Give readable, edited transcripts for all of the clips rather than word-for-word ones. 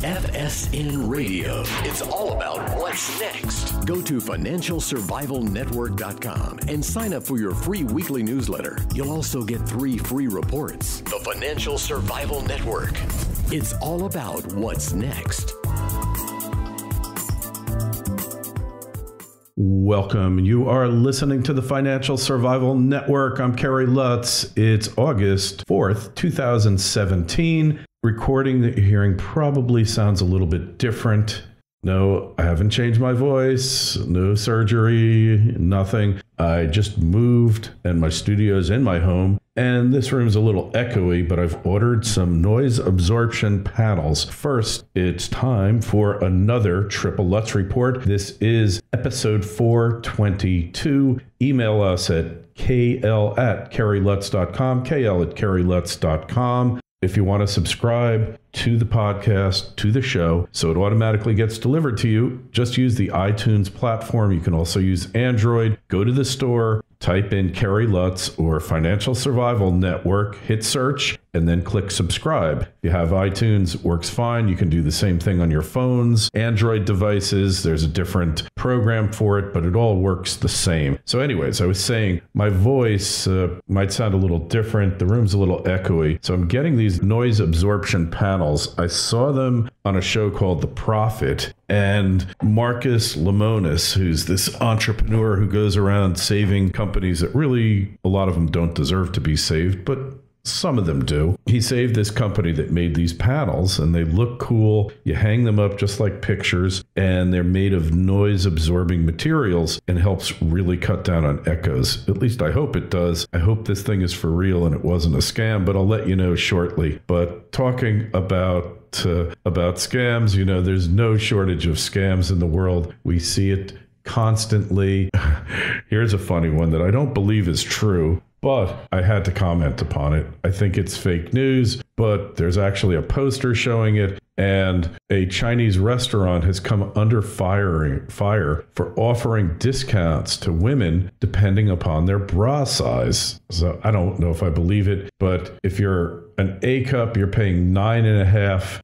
FSN Radio. It's all about what's next. Go to financialsurvivalnetwork.com and sign up for your free weekly newsletter. You'll also get 3 free reports. The Financial Survival Network. It's all about what's next. Welcome. You are listening to the Financial Survival Network. I'm Kerry Lutz. It's August 4th, 2017. Recording that you're hearing probably sounds a little bit different. No, I haven't changed my voice. No surgery, nothing. I just moved and my studio's in my home. And this room's a little echoey, but I've ordered some noise absorption panels. First, it's time for another Triple Lutz report. This is episode 422. Email us at kl@kerrylutz.com, kl@kerrylutz.com. If you want to subscribe to the podcast, to the show, so it automatically gets delivered to you, just use the iTunes platform. You can also use Android. Go to the store, type in Kerry Lutz or Financial Survival Network, hit search, and then click subscribe. If you have iTunes, it works fine. You can do the same thing on your phones, Android devices. There's a different program for it, but it all works the same. So anyways, I was saying my voice might sound a little different. The room's a little echoey. So I'm getting these noise absorption panels. I saw them on a show called The Profit, and Marcus Lemonis, who's this entrepreneur who goes around saving companies that really, a lot of them don't deserve to be saved, but some of them do. He saved this company that made these panels, and they look cool. You hang them up just like pictures, and they're made of noise-absorbing materials and helps really cut down on echoes. At least I hope it does. I hope this thing is for real and it wasn't a scam, but I'll let you know shortly. But talking about scams, you know, there's no shortage of scams in the world. We see it constantly. Here's a funny one that I don't believe is true, but I had to comment upon it. I think it's fake news, but there's actually a poster showing it, and a Chinese restaurant has come under fire for offering discounts to women depending upon their bra size. So I don't know if I believe it, but if you're an A cup, you're paying 9.5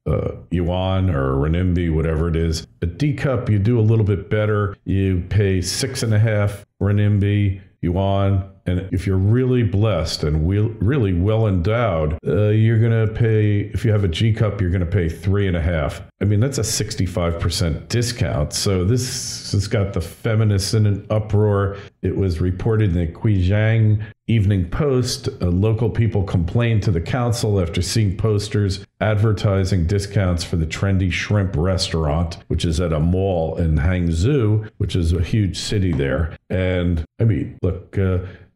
yuan or renminbi, whatever it is. A D cup, you do a little bit better. You pay 6.5 renminbi, yuan. And if you're really blessed and really well endowed, you're going to pay, if you have a G cup, you're going to pay 3.5. I mean, that's a 65% discount. So this has got the feminists in an uproar. It was reported in the Guizhang Evening Post. Local people complained to the council after seeing posters advertising discounts for the trendy shrimp restaurant, which is at a mall in Hangzhou, which is a huge city there. And I mean, look,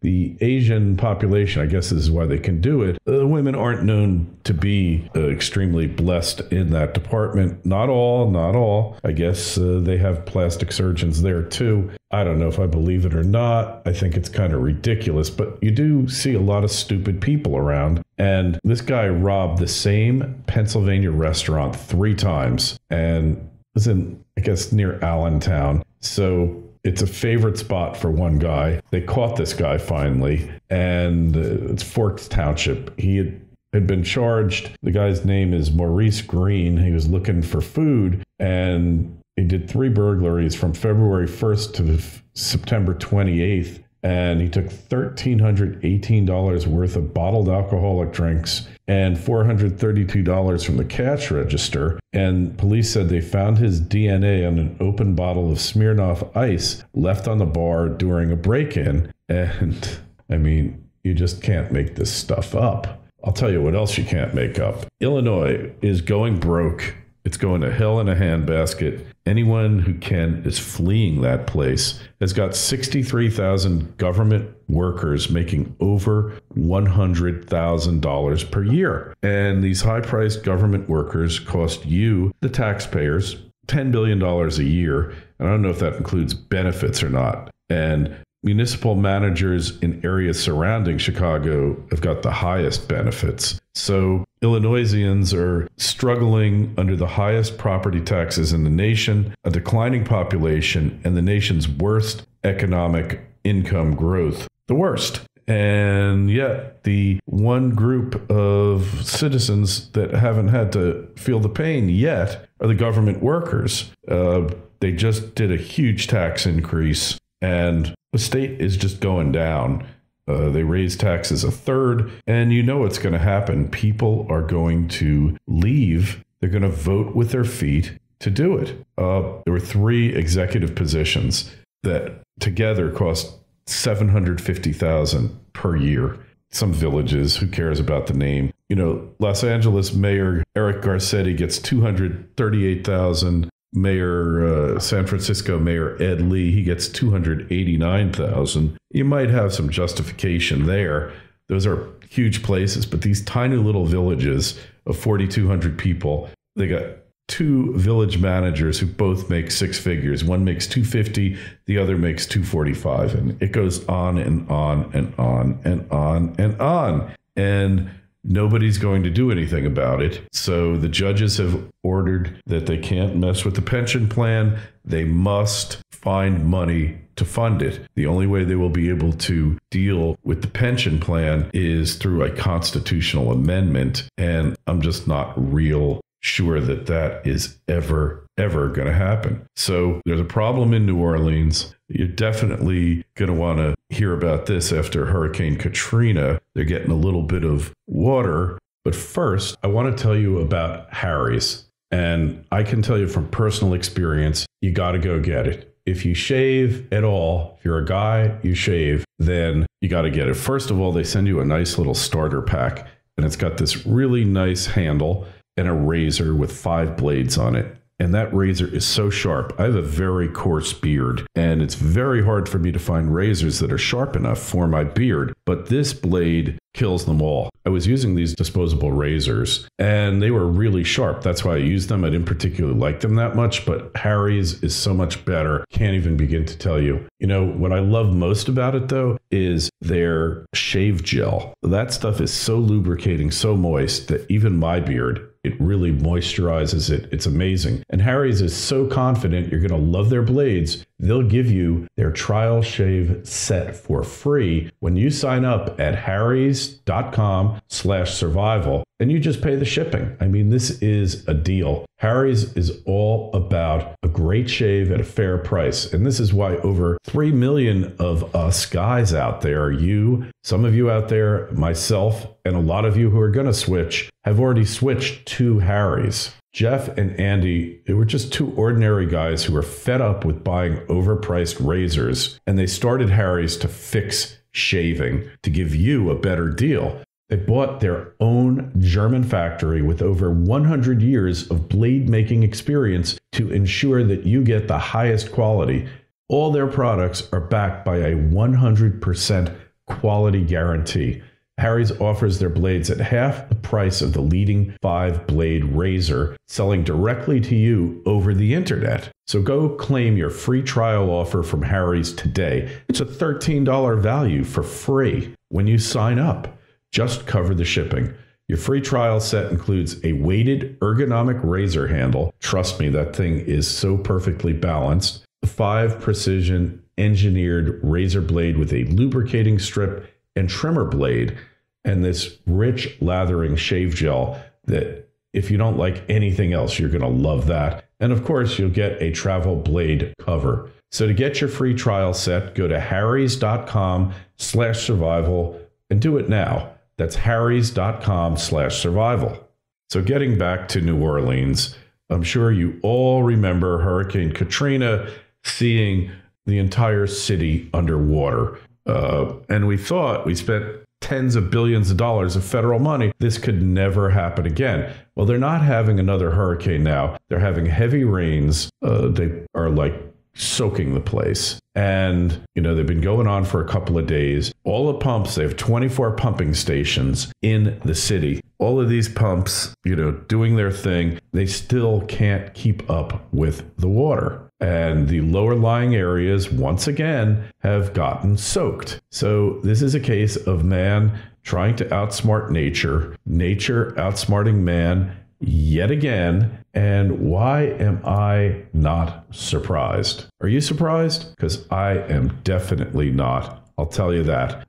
the Asian population, I guess this is why they can do it. Women aren't known to be extremely blessed in that department. Not all. I guess they have plastic surgeons there too. I don't know if I believe it or not. I think it's kind of ridiculous, but you do see a lot of stupid people around. And this guy robbed the same Pennsylvania restaurant 3 times, and it was in, I guess, near Allentown. So it's a favorite spot for one guy. They caught this guy finally, and it's Forks Township. He had been charged. The guy's name is Maurice Green. He was looking for food, and he did 3 burglaries from February 1st to September 28th, and he took $1,318 worth of bottled alcoholic drinks and $432 from the cash register. And police said they found his DNA on an open bottle of Smirnoff Ice left on the bar during a break-in. And I mean, you just can't make this stuff up. I'll tell you what else you can't make up. Illinois is going broke. It's going to hell in a handbasket. Anyone who can is fleeing that place. Has got 63,000 government workers making over $100,000 per year. And these high-priced government workers cost you, the taxpayers, $10 billion a year. And I don't know if that includes benefits or not. And municipal managers in areas surrounding Chicago have got the highest benefits. So Illinoisians are struggling under the highest property taxes in the nation, a declining population, and the nation's worst economic income growth. The worst. And yet the one group of citizens that haven't had to feel the pain yet are the government workers. They just did a huge tax increase, and the state is just going down. They raised taxes a third, and you know what's going to happen. People are going to leave. They're going to vote with their feet to do it. There were 3 executive positions that together cost $750,000 per year. Some villages, who cares about the name? Los Angeles Mayor Eric Garcetti gets $238,000. Mayor San Francisco Mayor Ed Lee, he gets $289,000. You might have some justification there. Those are huge places, but these tiny little villages of 4,200 people, they got 2 village managers who both make 6 figures. One makes $250, the other makes $245, and it goes on and on and on and on and on. And nobody's going to do anything about it. So the judges have ordered that they can't mess with the pension plan. They must find money to fund it. The only way they will be able to deal with the pension plan is through a constitutional amendment. And I'm just not real sure that that is ever going to happen. So there's a problem in New Orleans. You're definitely going to want to hear about this after Hurricane Katrina. They're getting a little bit of water. But first, I want to tell you about Harry's. And I can tell you from personal experience, you got to go get it. If you shave at all, if you're a guy, you shave, then you got to get it. First of all, they send you a nice little starter pack, and it's got this really nice handle and a razor with 5 blades on it. And that razor is so sharp. I have a very coarse beard, and it's very hard for me to find razors that are sharp enough for my beard. But this blade kills them all. I was using these disposable razors, and they were really sharp. That's why I used them. I didn't particularly like them that much, but Harry's is so much better. Can't even begin to tell you. What I love most about it, though, is their shave gel. That stuff is so lubricating, so moist, that even my beard, it really moisturizes it. It's amazing. And Harry's is so confident you're going to love their blades, they'll give you their trial shave set for free when you sign up at harrys.com/survival, and you just pay the shipping. I mean, this is a deal. Harry's is all about a great shave at a fair price. And this is why over 3 million of us guys out there, some of you out there, myself, and a lot of you who are going to switch, have already switched to Harry's. Jeff and Andy, they were just 2 ordinary guys who were fed up with buying overpriced razors, and they started Harry's to fix shaving, to give you a better deal. They bought their own German factory with over 100 years of blade making experience to ensure that you get the highest quality. All their products are backed by a 100% quality guarantee. Harry's offers their blades at half the price of the leading 5-blade razor, selling directly to you over the internet. So go claim your free trial offer from Harry's today. It's a $13 value for free when you sign up. Just cover the shipping. Your free trial set includes a weighted ergonomic razor handle. Trust me, that thing is so perfectly balanced. A 5 precision engineered razor blade with a lubricating strip and trimmer blade, and this rich lathering shave gel that if you don't like anything else, you're going to love that. And of course, you'll get a travel blade cover. So to get your free trial set, go to harrys.com/survival and do it now. That's harrys.com/survival. So getting back to New Orleans, I'm sure you all remember Hurricane Katrina, seeing the entire city underwater. And we spent tens of billions of dollars of federal money. This could never happen again. Well, they're not having another hurricane now. They're having heavy rains. They are like soaking the place. And, they've been going on for a couple of days. All the pumps, they have 24 pumping stations in the city. All of these pumps, doing their thing, they still can't keep up with the water. And the lower lying areas, once again, have gotten soaked. So this is a case of man trying to outsmart nature, nature outsmarting man yet again. And why am I not surprised? Are you surprised? Because I am definitely not. I'll tell you that.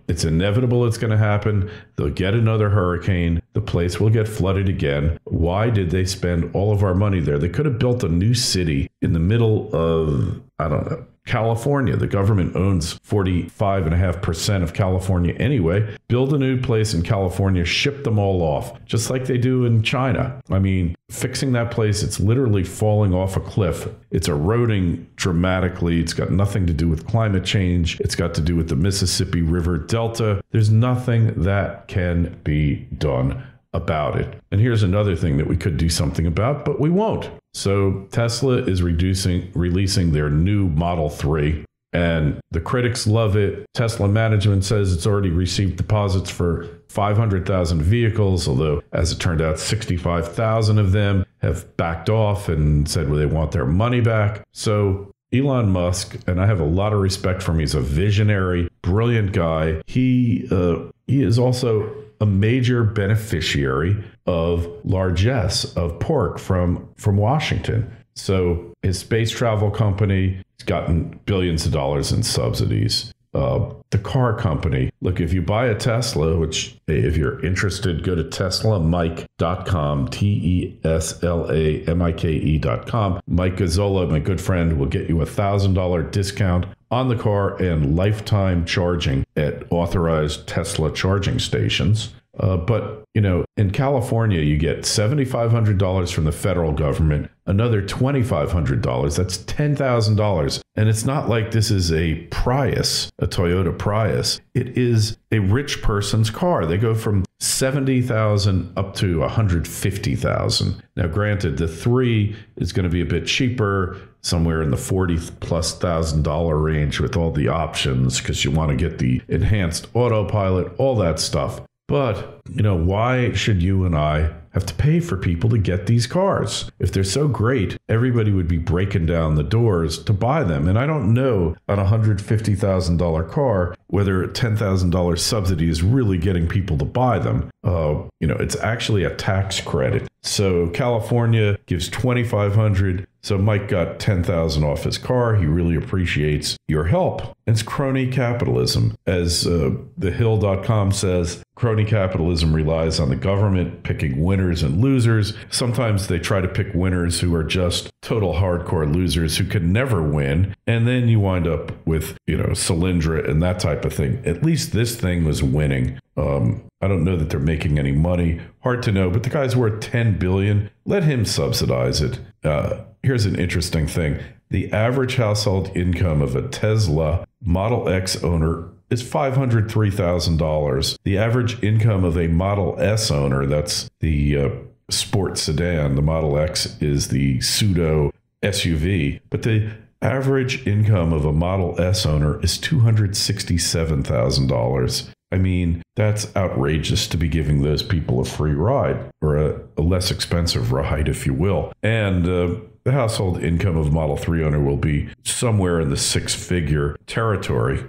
It's inevitable it's going to happen. They'll get another hurricane. the place will get flooded again. Why did they spend all of our money there? They could have built a new city in the middle of, I don't know, California. The government owns 45.5% of California anyway. Build a new place in California, ship them all off, just like they do in China. I mean, fixing that place, it's literally falling off a cliff. It's eroding dramatically. It's got nothing to do with climate change. It's got to do with the Mississippi River Delta. There's nothing that can be done about it. And here's another thing that we could do something about, but we won't. So Tesla is releasing their new Model 3, and the critics love it. Tesla management says it's already received deposits for 500,000 vehicles, although as it turned out, 65,000 of them have backed off and said they want their money back. So Elon Musk, and I have a lot of respect for him. He's a visionary, brilliant guy. He is also a major beneficiary of largesse of pork from Washington. So his space travel company has gotten billions of dollars in subsidies. The car company, look, if you buy a Tesla, which if you're interested, go to teslamike.com, TESLAMIKE.com. Mike Gazzola, my good friend, will get you a $1,000 discount on the car and lifetime charging at authorized Tesla charging stations. But, you know, in California, you get $7,500 from the federal government, another $2,500. That's $10,000. And it's not like this is a Prius, a Toyota Prius. It is a rich person's car. They go from $70,000 up to $150,000. Now, granted, the 3 is going to be a bit cheaper, somewhere in the $40,000+ range with all the options, because you want to get the enhanced autopilot, all that stuff. But, you know, why should you and I have to pay for people to get these cars? If they're so great, everybody would be breaking down the doors to buy them. And I don't know on a $150,000 car whether a $10,000 subsidy is really getting people to buy them. You know, it's actually a tax credit. So California gives $2,500. So Mike got $10,000 off his car. He really appreciates your help. It's crony capitalism. As thehill.com says, crony capitalism relies on the government picking winners and losers. Sometimes they try to pick winners who are just total hardcore losers who can never win. And then you wind up with, you know, Solyndra and that type of thing. At least this thing was winning. I don't know that they're making any money. Hard to know, but the guy's worth $10 billion. Let him subsidize it. Here's an interesting thing. The average household income of a Tesla Model X owner is $503,000. The average income of a Model S owner, that's the sport sedan, the Model X is the pseudo SUV, but the average income of a Model S owner is $267,000. I mean, that's outrageous to be giving those people a free ride, or a less expensive ride, if you will. And the household income of a Model 3 owner will be somewhere in the 6-figure territory.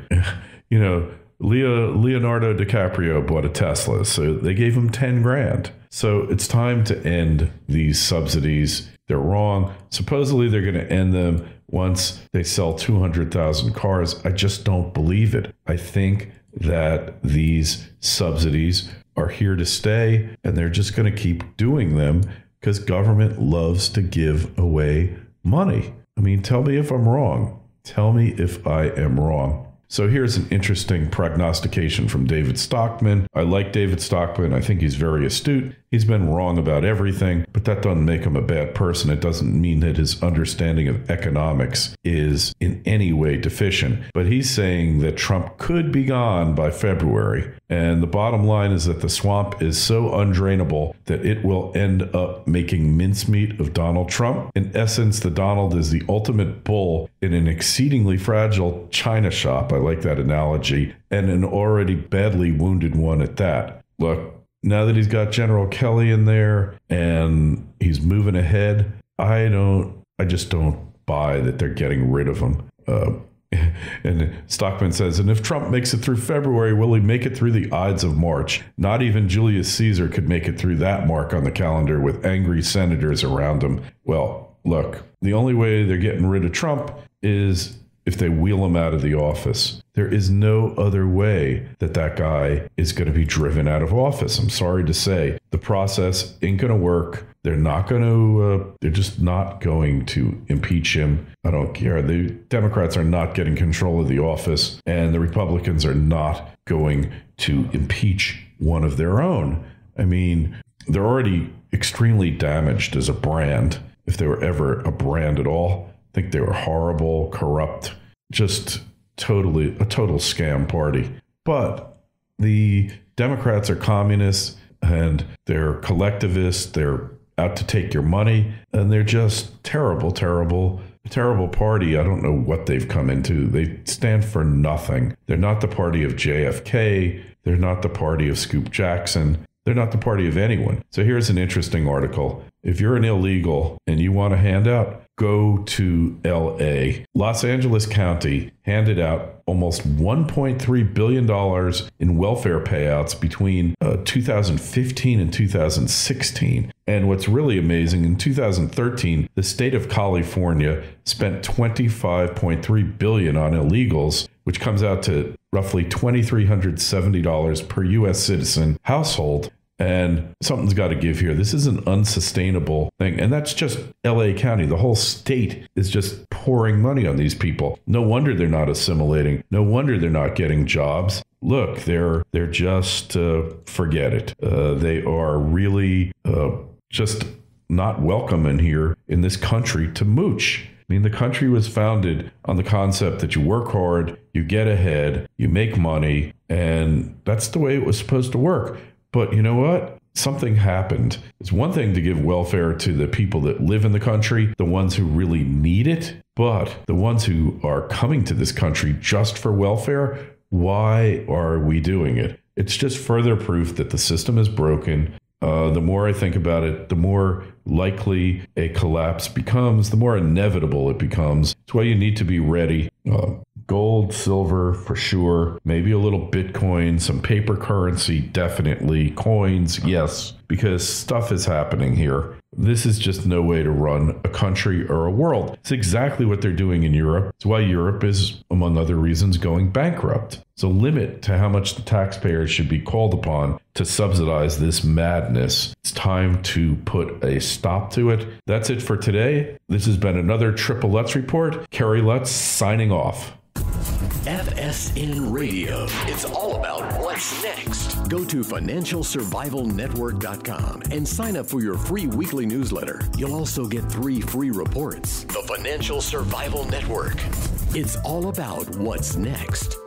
You know, Leonardo DiCaprio bought a Tesla, so they gave him $10,000. So it's time to end these subsidies. They're wrong. Supposedly they're going to end them once they sell 200,000 cars. I just don't believe it. I think that these subsidies are here to stay, and they're just going to keep doing them because government loves to give away money. I mean, tell me if I'm wrong. Tell me if I am wrong. So here's an interesting prognostication from David Stockman. I like David Stockman. I think he's very astute. He's been wrong about everything, but that doesn't make him a bad person. It doesn't mean that his understanding of economics is in any way deficient. But he's saying that Trump could be gone by February. And the bottom line is that the swamp is so undrainable that it will end up making mincemeat of Donald Trump. In essence, the Donald is the ultimate bull in an exceedingly fragile china shop. I like that analogy. And an already badly wounded one at that. Look, now that he's got General Kelly in there and he's moving ahead, I just don't buy that they're getting rid of him. And Stockman says, and if Trump makes it through February, will he make it through the Ides of March? Not even Julius Caesar could make it through that mark on the calendar with angry senators around him. Well, look, the only way they're getting rid of Trump is if they wheel him out of the office. There is no other way that guy is going to be driven out of office. I'm sorry to say. The process ain't going to work. They're not going to, they're just not going to impeach him. I don't care. The Democrats are not getting control of the office, and the Republicans are not going to impeach one of their own. I mean, they're already extremely damaged as a brand, if they were ever a brand at all. I think they were horrible, corrupt, just a total scam party. But the Democrats are communists, and they're collectivists. They're out to take your money, and they're just terrible party. I don't know what they've come into. They stand for nothing. They're not the party of JFK. They're not the party of Scoop Jackson. They're not the party of anyone. So here's an interesting article. If you're an illegal and you want a handout, go to LA. Los Angeles County handed out almost $1.3 billion in welfare payouts between 2015 and 2016. And what's really amazing, in 2013, the state of California spent $25.3 billion on illegals, which comes out to roughly $2,370 per U.S. citizen household. And something's got to give here. This is an unsustainable thing. And that's just LA County. The whole state is just pouring money on these people. No wonder they're not assimilating. No wonder they're not getting jobs. Look, they're just, forget it. They are really just not welcome in here in this country to mooch. I mean, the country was founded on the concept that you work hard, you get ahead, you make money, and that's the way it was supposed to work. But you know what? Something happened. It's one thing to give welfare to the people that live in the country, the ones who really need it, but the ones who are coming to this country just for welfare, why are we doing it? It's just further proof that the system is broken. The more I think about it, the more likely a collapse becomes, the more inevitable it becomes. That's why you need to be ready. Gold, silver, for sure. Maybe a little Bitcoin, some paper currency, definitely. Coins, yes, because stuff is happening here. This is just no way to run a country or a world. It's exactly what they're doing in Europe. It's why Europe is, among other reasons, going bankrupt. It's a limit to how much the taxpayers should be called upon to subsidize this madness. It's time to put a stop to it. That's it for today. This has been another Triple Lutz Report. Kerry Lutz signing off. FSN Radio. It's all about what's next. Go to financialsurvivalnetwork.com and sign up for your free weekly newsletter. You'll also get 3 free reports. The Financial Survival Network. It's all about what's next.